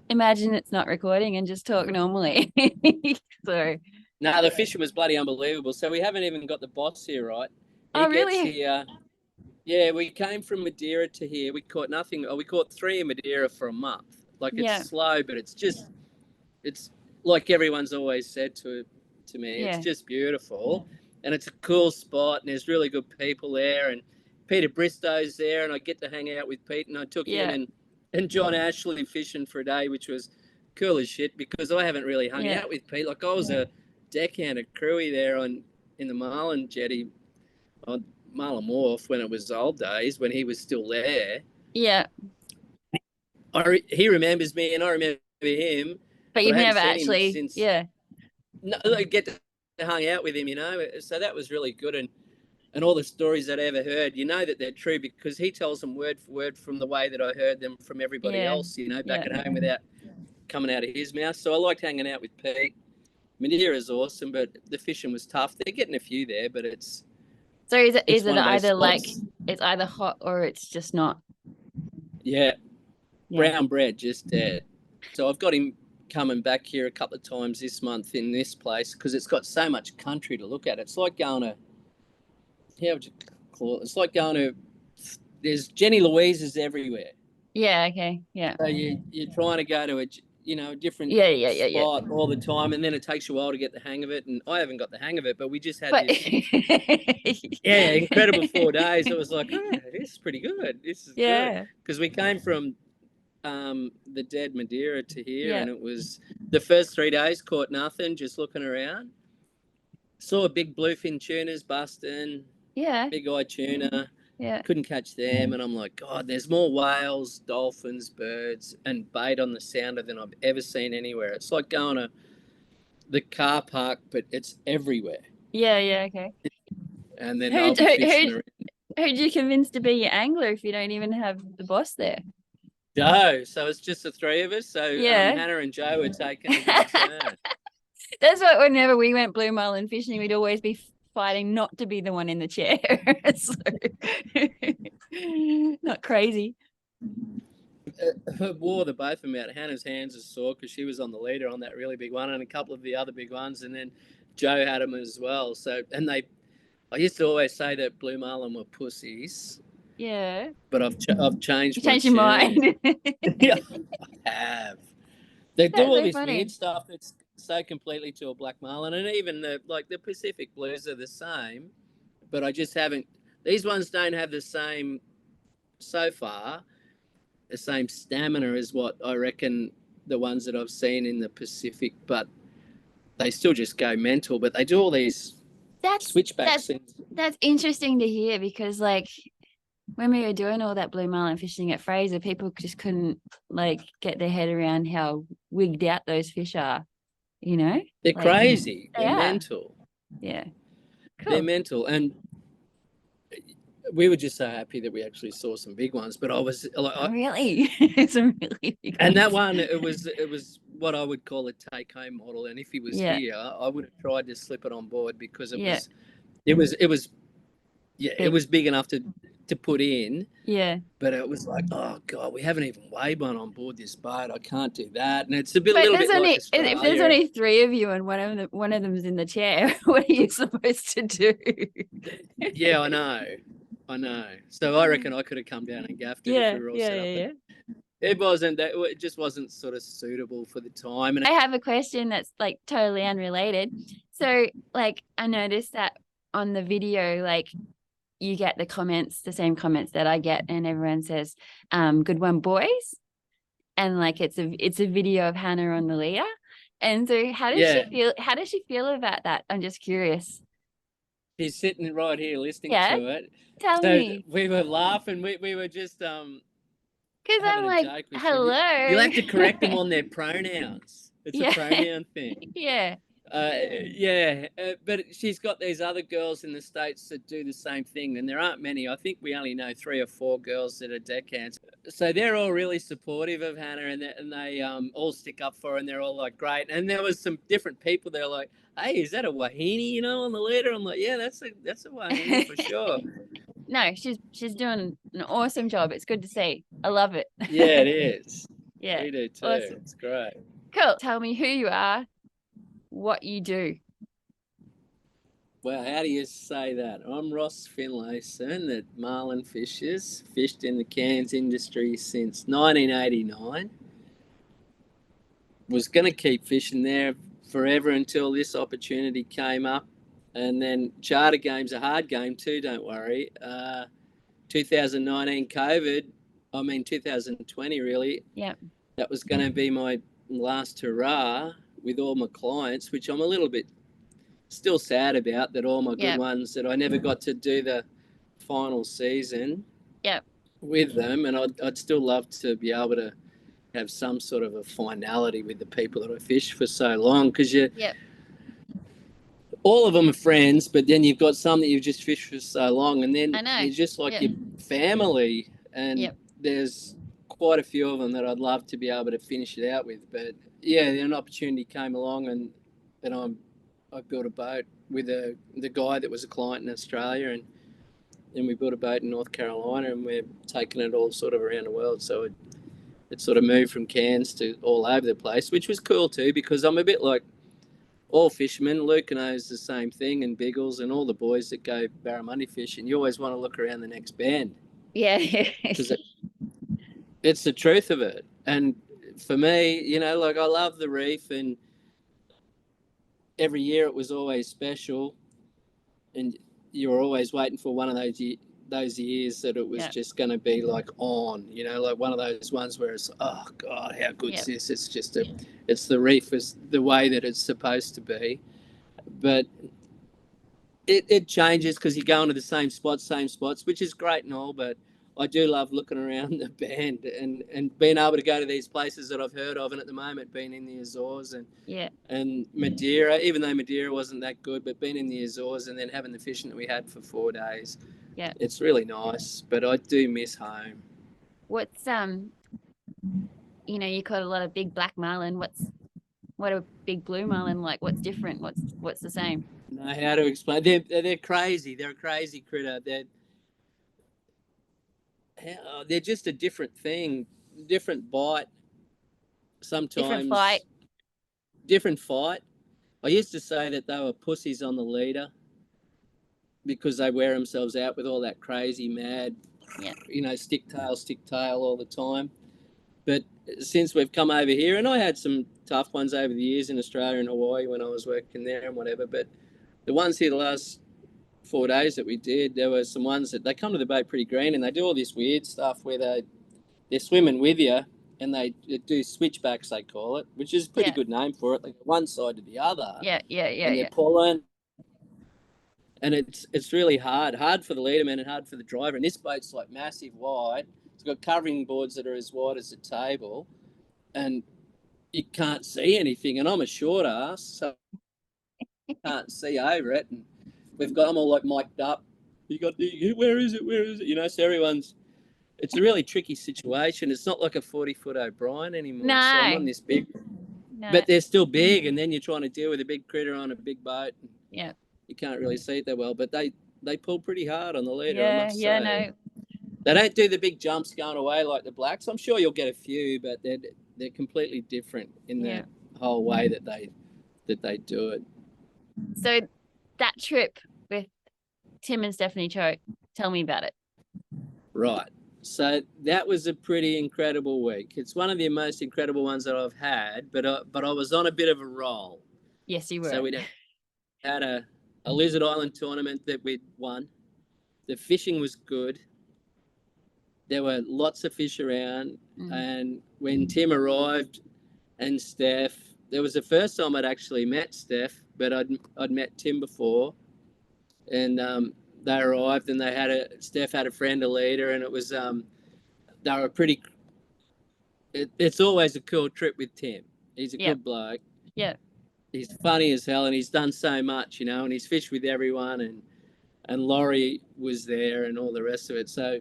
imagine it's not recording and just talk normally. So, No, the fishing was bloody unbelievable. So we haven't even got the boss here, right? He oh, gets really? here. Yeah, we came from Madeira to here. We caught nothing. Oh, we caught three in Madeira for a month. Like it's Yeah. slow, but it's like everyone's always said to me. It's Yeah. just beautiful, and it's a cool spot, and there's really good people there. And Peter Bristow's there, and I get to hang out with Pete. And I took him Yeah. and John Ashley fishing for a day, which was cool as shit because I haven't really hung Yeah. out with Pete. Like I was a deckhand, a crewy there on in the Marlin jetty on Marlin Wharf when it was old days when he was still there. Yeah. He remembers me and I remember him, But but you've I hadn't never seen him actually, since. yeah. No, I get to hang out with him, you know. So that was really good, and all the stories that I ever heard, you know that they're true because he tells them word for word from the way that I heard them from everybody Yeah. else, you know, back Yeah. at home without coming out of his mouth. So I liked hanging out with Pete. Madeira is awesome, but the fishing was tough. They're getting a few there, but So is it it's is it one of those either like spots. it's either hot or it's just not? Yeah, Yeah. brown bread just dead. So I've got him coming back here a couple of times this month in this place because it's got so much country to look at. It's like going to how would you call it? It's like going to there's Jenny Louise's everywhere. Yeah, okay. Yeah. So you're trying to go to a different Yeah, yeah, yeah, yeah. spot all the time, and then it takes you a while to get the hang of it. And I haven't got the hang of it, but we just had But this incredible 4 days. It was like, oh, this is pretty good. This is good yeah. because we came from the dead Madeira to here, Yeah. and it was the first 3 days caught nothing, just looking around. Saw big bluefin tunas busting, Yeah. big eye tuna. Yeah. Couldn't catch them, and I'm like, God, there's more whales, dolphins, birds, and bait on the sounder than I've ever seen anywhere. It's like going to the car park, but it's everywhere. Yeah, yeah, okay. And then Who they'll be who fishing around. who'd you convince to be your angler if you don't even have the boss there? Joe, so it's just the three of us. So Yeah. Hannah and Joe are taking a big turn. That's what whenever we went blue marlin fishing, we'd always be fighting not to be the one in the chair. So, not crazy. Wore the both of them out. Hannah's hands are sore because she was on the leader on that really big one, and a couple of the other big ones, and then Joe had them as well. So, and I used to always say that blue marlin were pussies, Yeah. but I've You changed my changed your mind. tune. Yeah, I have. They do That's all so this funny. weird stuff that's so completely to a black marlin, and even the Pacific blues are the same, but I just haven't. These ones don't have the same so far the same stamina as what I reckon the ones that I've seen in the Pacific, but they still just go mental. But they do all these That's switchbacks that's and that's interesting to hear because like when we were doing all that blue marlin fishing at Fraser, people just couldn't like get their head around how wigged out those fish are, you know? they're Like crazy. they They're are. mental. Yeah. They're Cool. mental. And we were just so happy that we actually saw some big ones. But I was like, Really? Some really big and that ones. one, it was what I would call a take home model. And if he was Yeah. here, I would have tried to slip it on board because it Yeah. was, it was, yeah, it Big. was big enough to put in. Yeah. But it was like, oh God, we haven't even weighed one on board this boat. I can't do that. And it's a But little there's bit like only if there's Australia. only three of you and one of them's in the chair, what are you supposed to do? Yeah, I know. I know. So I reckon I could have come down and gaffed it if Yeah, we were all yeah, set up. yeah, But yeah. it wasn't that. It just wasn't sort of suitable for the time. And I have a question that's like totally unrelated. So, like, I noticed that on the video, like, you get the same comments that I get, and everyone says, "Good one, boys." And like, it's a video of Hannah on the leader. And so, how does she yeah, feel? How does she feel about that? I'm just curious. he's sitting right here listening Yeah, to it. tell So me, we were laughing. We were just because I'm having a like, joke. We said you'll hello. have to correct them on their pronouns. It's a Yeah, pronoun thing. yeah, Yeah, but she's got these other girls in the States that do the same thing, and there aren't many. I think we only know 3 or 4 girls that are deckhands. So they're all really supportive of Hannah, and they all stick up for her, and they're all like, great. And there was some different people. They're like, hey, is that a wahine, on the leader? I'm like, yeah, that's a wahine for sure. No, she's doing an awesome job. It's good to see. I love it. Yeah, it is. Yeah. We do too. Awesome. It's great. Cool. Tell me who you are, what you do. Well, how do you say that? I'm Ross Finlayson at Marlin Fishers, fished in the Cairns industry since 1989. Was going to keep fishing there forever until this opportunity came up. And then charter game's a hard game too, don't worry. 2019 COVID, 2020 really. Yeah. That was going to be my last hurrah with all my clients, which I'm a little bit still sad about, that all my good ones that I never got to do the final season with them. And I'd still love to be able to have some sort of a finality with the people that I fished for so long, because all of them are friends, but then you've got some that you've just fished for so long, and then you're just like your family. And there's quite a few of them that I'd love to be able to finish it out with. But yeah, an opportunity came along, and I built a boat with the guy that was a client in Australia, and then we built a boat in North Carolina, and we're taking it all sort of around the world. So it sort of moved from Cairns to all over the place, which was cool too, because I'm a bit like all fishermen. Luke knows the same thing, and Biggles and all the boys that go barramundi fishing. You always want to look around the next bend. Yeah. Because it's the truth of it. And for me, like, I love the reef, and every year it was always special. And you were always waiting for one of those years that it was just going to be like on, like one of those ones where it's, oh God, how good's this? It's just it's the reef is the way that it's supposed to be. But it changes because you go into the same spots, which is great and all, but I do love looking around the band and being able to go to these places that I've heard of, and at the moment being in the Azores and Madeira, even though Madeira wasn't that good, but being in the Azores and then having the fishing that we had for 4 days, it's really nice. But I do miss home. What's you caught a lot of big black marlin. What a big blue marlin like? What's different? What's the same? Know how to explain? They're crazy. They're a crazy critter. They're just a different thing, different bite. Sometimes different fight. I used to say that they were pussies on the leader because they wear themselves out with all that crazy mad, stick tail all the time. But since we've come over here, and I had some tough ones over the years in Australia and Hawaii when I was working there and whatever, but the ones here the last 4 days that we did, there were some ones that they come to the boat pretty green, and they do all this weird stuff where they're swimming with you, and they do switchbacks, they call it, which is a pretty good name for it. Like one side to the other. And they're pulling. And it's really hard for the leaderman and hard for the driver. And this boat's like massive wide. It's got covering boards that are as wide as a table, and you can't see anything. And I'm a short ass, so I can't see over it. And we've got them all like mic'd up. Where is it? So everyone's. It's a really tricky situation. It's not like a 40-foot O'Brien anymore. No. So I'm on this big, but they're still big, and then you're trying to deal with a big critter on a big boat. Yeah. You can't really see it that well, but they pull pretty hard on the leader, Yeah, I must say. no. They don't do the big jumps going away like the blacks. I'm sure you'll get a few, but they're completely different in the whole way that they do it. So that trip with Tim and Stephanie Cho, tell me about it. Right. So that was a pretty incredible week. It's one of the most incredible ones that I've had, but I was on a bit of a roll. Yes, you were. So we had a Lizard Island tournament that we'd won. The fishing was good. There were lots of fish around. And when Tim arrived and Steph, there was the first time I'd actually met Steph, but I'd met Tim before. And they arrived, and Steph had a friend, a leader, and it was they were pretty. It's always a cool trip with Tim. He's a good bloke. Yeah. He's funny as hell, and he's done so much, and he's fished with everyone, and Laurie was there and all the rest of it. So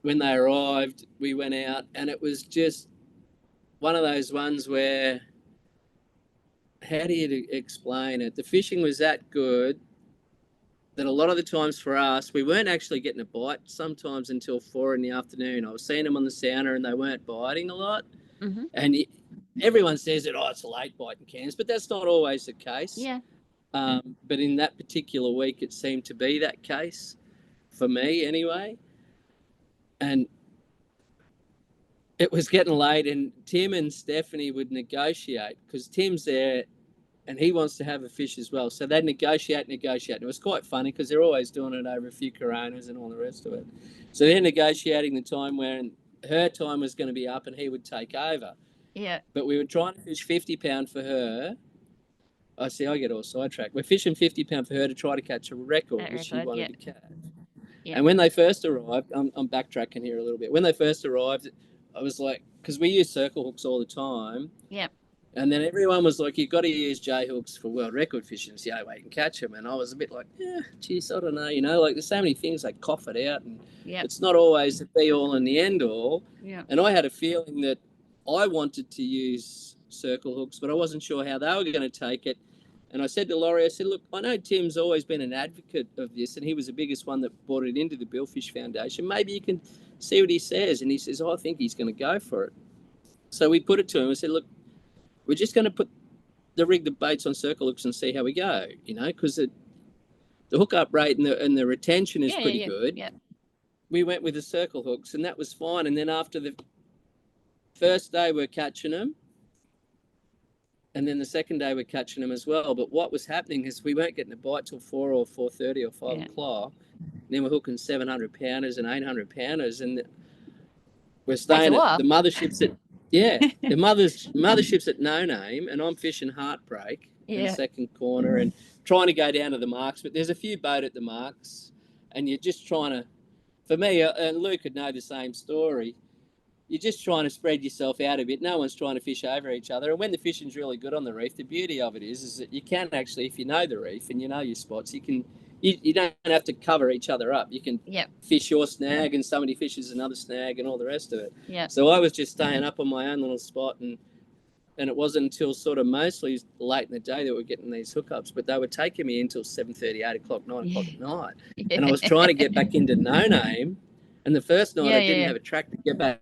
when they arrived, we went out, and it was just one of those ones where, how do you explain it? The fishing was that good. that a lot of the times for us, we weren't actually getting a bite sometimes until 4 in the afternoon. I was seeing them on the sounder and they weren't biting a lot. Mm-hmm. And everyone says that, oh, it's a late bite in Cairns, but that's not always the case. Yeah. But in that particular week, it seemed to be that case for me anyway. And it was getting late, and Tim and Stephanie would negotiate because Tim's there and he wants to have a fish as well. So they'd negotiate. And it was quite funny because they're always doing it over a few Coronas and all the rest of it. So they're negotiating the time when her time was going to be up and he would take over. Yeah. But we were trying to fish 50-pound for her. I see, I get all sidetracked. We're fishing 50-pound for her to try to catch a record, which she wanted to catch. Yeah. And when they first arrived, I'm backtracking here a little bit. When they first arrived, I was like, because we use circle hooks all the time. Yeah. And then everyone was like, you've got to use J hooks for world record fishing. It's the only way you can catch them. And I was a bit like, yeah, geez, I don't know. Like there's so many things they cough it out. And it's not always the be all and the end all. Yeah. And I had a feeling that I wanted to use circle hooks, but I wasn't sure how they were going to take it. And I said to Laurie, I said, look, I know Tim's always been an advocate of this, and he was the biggest one that brought it into the Billfish Foundation. Maybe you can see what he says. And he says, I think he's going to go for it. So we put it to him. I said, look, we're just going to put the baits on circle hooks and see how we go, because the hookup rate and the retention is pretty good. Yeah. We went with the circle hooks, and that was fine. And then after the first day, we're catching them. And then the second day, we're catching them as well. But what was happening is we weren't getting a bite till 4 or 4:30 or 5 o'clock. And then we're hooking 700-pounders and 800-pounders. And we're staying at the motherships at... Yeah, the mothership's at No Name, and I'm fishing Heartbreak in second corner and trying to go down to the marks. But there's a few boat at the marks, and you're just trying to, for me, and Luke would know the same story, you're just trying to spread yourself out a bit. No one's trying to fish over each other. And when the fishing's really good on the reef, the beauty of it is that you can actually, if you know the reef and you know your spots, you don't have to cover each other up. You can fish your snag and somebody fishes another snag and all the rest of it. Yeah. So I was just staying up on my own little spot, and it wasn't until sort of mostly late in the day that we were getting these hookups, but they were taking me until 7:30, 8 o'clock, 9 o'clock at night. And I was trying to get back into No Name, and the first night I didn't have a track to get back.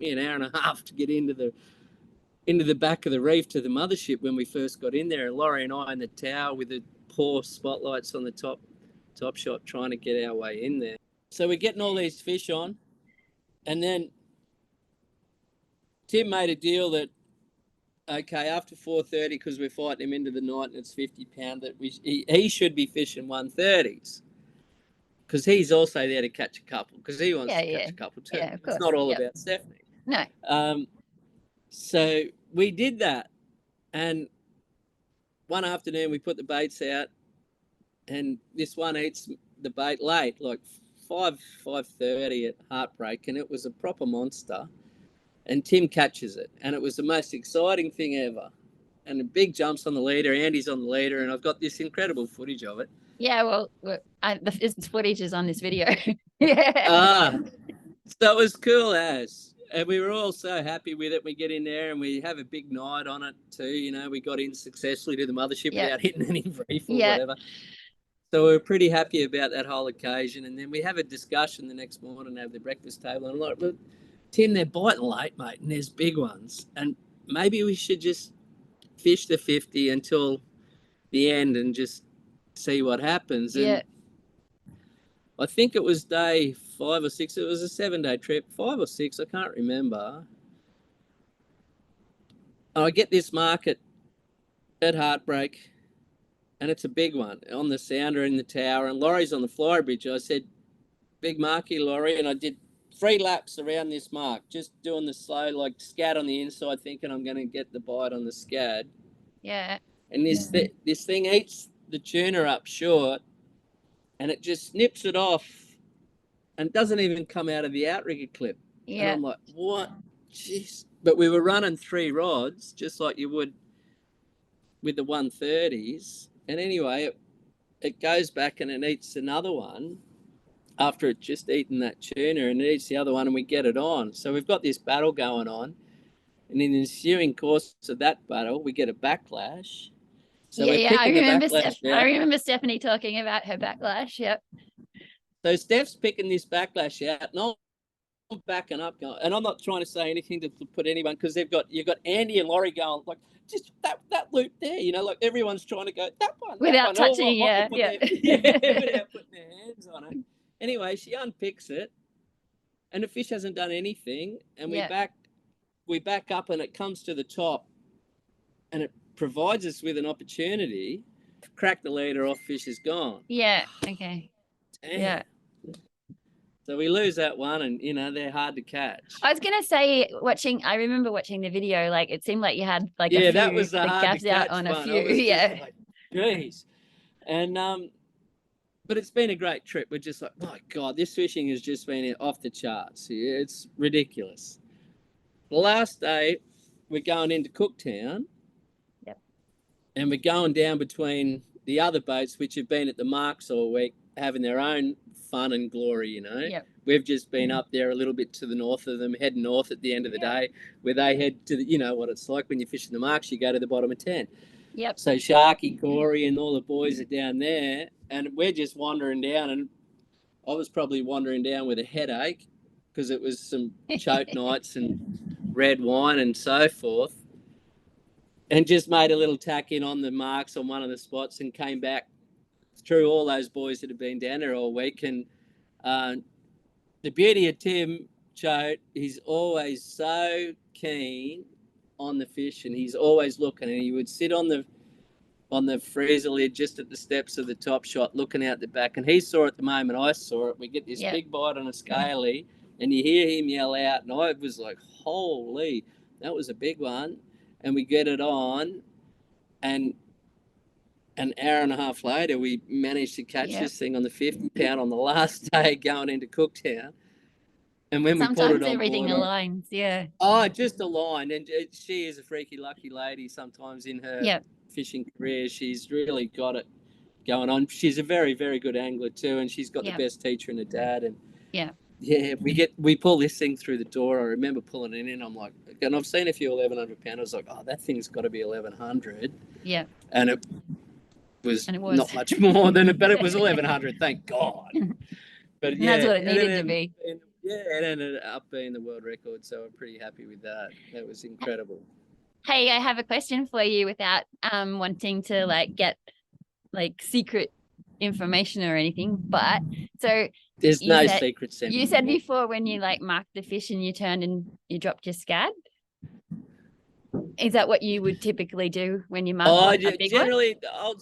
An hour and a half to get into the back of the reef to the mothership when we first got in there, and Laurie and I in the tower with the poor spotlights on the top shot trying to get our way in there. So we're getting all these fish on, and then Tim made a deal that after 4:30, because we're fighting him into the night and it's 50-pound, that he should be fishing 130s. Because he's also there to catch a couple, because he wants to catch a couple too. Yeah, of course. It's not all about Stephanie. No. So we did that, and one afternoon we put the baits out, and this one eats the bait late, like 5:30 at Heartbreak, and it was a proper monster. And Tim catches it, and it was the most exciting thing ever. And the big jumps on the leader, Andy's on the leader, and I've got this incredible footage of it. Yeah, well, the footage is on this video. So it was cool as. And we were all so happy with it. We get in there and we have a big night on it too. We got in successfully to the mothership without hitting any reef or whatever. So we were pretty happy about that whole occasion. And then we have a discussion the next morning over the breakfast table. And I'm like, look, Tim, they're biting late, mate, and there's big ones. And maybe we should just fish the 50 until the end and just see what happens. And I think it was day 5 or 6. It was a 7-day trip, 5 or 6. I can't remember. I get this market at Heartbreak, and it's a big one on the sounder in the tower. And Laurie's on the fly bridge. I said, big marky, Laurie. And I did 3 laps around this mark, just doing the slow, like scad on the inside, thinking I'm going to get the bite on the scad. Yeah. And this thing eats the tuna up short, and it just snips it off and doesn't even come out of the outrigger clip. Yeah. And I'm like, what? Jeez. But we were running 3 rods, just like you would with the 130s. And anyway, it goes back and it eats another one after it just eaten that tuna, and it eats the other one, and we get it on. So we've got this battle going on. And in the ensuing course of that battle, we get a backlash. So we're picking the backlash out. I remember Stephanie talking about her backlash. Yep. So Steph's picking this backlash out, and I'm backing up, going, and I'm not trying to say anything to put anyone, because you've got Andy and Laurie going like, just that loop there, you know, like everyone's trying to go that one Without touching, yeah. Without putting their hands on it. Anyway, she unpicks it, and the fish hasn't done anything, and we back up, and it comes to the top, and it provides us with an opportunity. Crack the leader off, fish is gone. Yeah. Okay. Damn. Yeah. So we lose that one, and you know they're hard to catch. I was gonna say, I remember watching the video. Like it seemed like you had like a few, that was the hard to catch out on one. a few. Yeah. Like, geez. And but it's been a great trip. We're just like, my God, this fishing has just been off the charts. It's ridiculous. The last day, we're going into Cooktown. Yep. And we're going down between the other boats, which have been at the marks all week, having their own fun and glory, you know. Yep. We've just been up there a little bit to the north of them, heading north at the end of the day, where they head to you know what it's like when you're fishing the marks, you go to the bottom of 10. Yep. So Sharky, Corey, and all the boys are down there, and we're just wandering down, and I was probably wandering down with a headache because it was some choke nights and red wine and so forth, and just made a little tack in on the marks on one of the spots and came back through all those boys that have been down there all week. And the beauty of Tim Choate, he's always so keen on the fish, and he's always looking, and he would sit on the freezer lid just at the steps of the top shot looking out the back, and he saw it the moment I saw it. We get this big bite on a scaly, and you hear him yell out, and I was like, holy, that was a big one. And we get it on, and an hour and a half later, we managed to catch this thing on the 50-pound on the last day going into Cooktown. And when we put it on everything board, aligns, Oh, just aligned. And she is a freaky lucky lady sometimes in her fishing career. She's really got it going on. She's a very, very good angler too, and she's got the best teacher and a dad. And we pull this thing through the door. I remember pulling it in. I'm like, and I've seen a few 1,100 pounders. Like, oh, that thing's got to be 1,100. Yeah. And it was not much more than it, but it was 1,100. Thank God. But that's what it needed to be. It ended up being the world record, so I'm pretty happy with that. That was incredible. Hey, I have a question for you without wanting to like get like secret information or anything, but so there's no secrets. You said before when you like marked the fish and you turned and you dropped your scad. Is that what you would typically do when you mark a big generally one?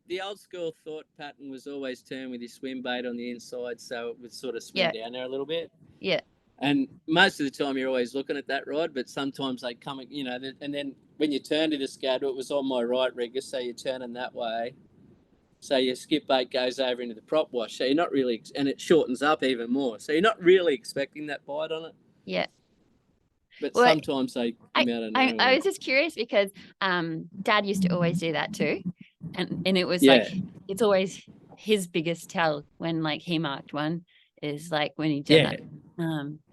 The old school thought pattern was always turn with your swim bait on the inside, so it would sort of swim down there a little bit. Yeah. And most of the time you're always looking at that rod, but sometimes they come, you know, and then when you turn to the scad, it was on my right rigger, so you're turning that way. So your skip bait goes over into the prop wash. So you're not really, and it shortens up even more. So you're not really expecting that bite on it. Yeah. But sometimes they come out of nowhere. I was just curious because Dad used to always do that too. And it was like, it's always his biggest tell when like he marked one is like when he did that.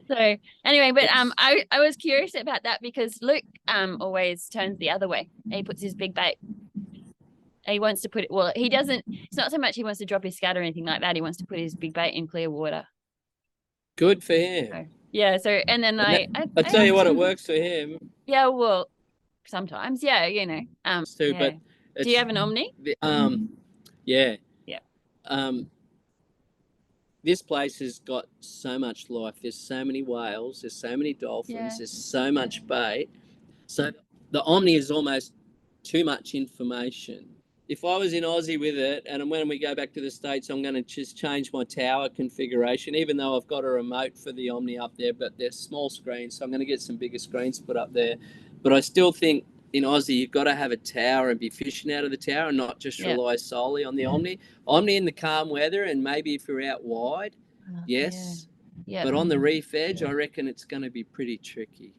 So anyway, but I was curious about that because Luke always turns the other way. He puts his big bait. He wants to put it, well, he doesn't, it's not so much he wants to drop his scad or anything like that. He wants to put his big bait in clear water. Good for him. So, yeah. So, and then I tell you what, it works for him. Yeah. Well, sometimes, you know. Too, but do you have an Omni? Yeah. Yeah. This place has got so much life. There's so many whales. There's so many dolphins. There's so much bait. So the Omni is almost too much information. If I was in Aussie with it, and when we go back to the States, I'm going to just change my tower configuration, even though I've got a remote for the Omni up there, but they're small screens, so I'm going to get some bigger screens put up there. But I still think in Aussie, you've got to have a tower and be fishing out of the tower and not just rely solely on the Omni. Omni in the calm weather, and maybe if you're out wide, yes. Yeah. But on the reef edge, I reckon it's going to be pretty tricky.